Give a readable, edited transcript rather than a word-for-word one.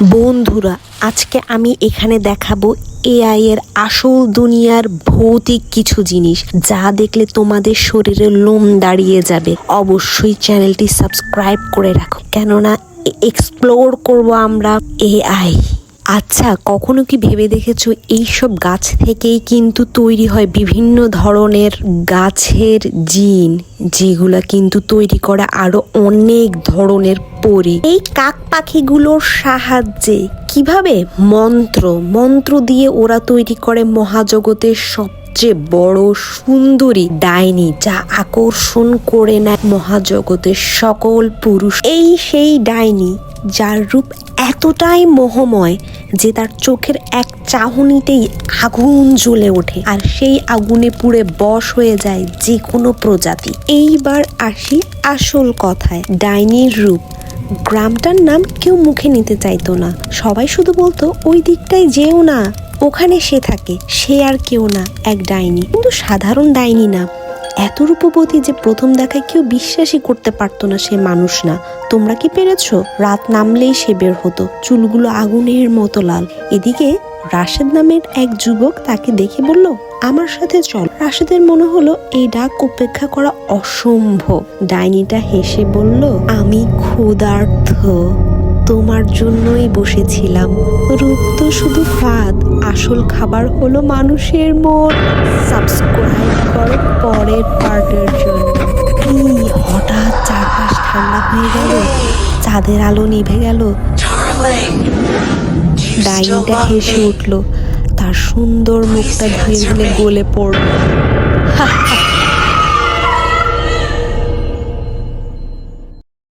বন্ধুরা, আজকে আমি এখানে দেখাবো এআই এর আসল দুনিয়ার ভৌতিক কিছু জিনিস, যা দেখলে তোমাদের শরীরে লোম দাঁড়িয়ে যাবে। অবশ্যই চ্যানেলটি সাবস্ক্রাইব করে রাখো, কেননা এক্সপ্লোর করব আমরা এআই। আচ্ছা, কখনো কি ভেবে দেখেছো এইসব গাছ থেকেই কিন্তু তৈরি হয় বিভিন্ন ধরনের গাছের জিন, যেগুলা কিন্তু তৈরি করা আরো অনেক ধরনের পরি। এই কাক পাখিগুলোর সাহায্যে কিভাবে মন্ত্র দিয়ে ওরা তৈরি করে মহাজগতের সবচেয়ে বড় সুন্দরী ডাইনি, যা আকর্ষণ করে নেয় মহাজগতের সকল পুরুষ। এই সেই ডাইনি যার রূপ এতটাই মোহময় যে তার চোখের এক চাহনিতেই আগুন জ্বলে ওঠে, আর সেই আগুনে পুড়ে বশ হয়ে যায় যে কোনো প্রজাতি। এইবার আসি আসল কথায়। ডাইনির রূপ, গ্রামটার নাম কেউ মুখে নিতে চাইতো না। সবাই শুধু বলতো ওই দিকটায় যেও না, ওখানে সে থাকে। সে আর কেউ না, এক ডাইনি। কিন্তু সাধারণ ডাইনি না, এত রূপবতী যে প্রথম দেখায় কেউ বিশ্বাসই করতে পারতো না সে মানুষ না। তোমরা কি পেরেছো? রাত নামলেই সে বের হতো, চুলগুলো আগুনের মতো লাল। এদিকে রাশেদ নামের এক যুবক তাকে দেখে বলল, আমার সাথে চল। রাশেদের মনে হলো এই ডাক উপেক্ষা করা অসম্ভব। ডাইনিটা হেসে বলল, আমি ক্ষুধার্ত, তোমার জন্যই বসেছিলাম। রূপ তো শুধু ফাঁদ, আসল খাবার হলো মানুষের মন। সাবস্ক্রাইব করো পরের পার্টের জন্য। কি হঠাৎ চারপাশ ঠান্ডা হয়ে গেল, চাঁদের আলো নিভে গেল। ডাইনিটা হেসে উঠল, তার সুন্দর মুখটা ধীরে ধীরে গলে পড়ল।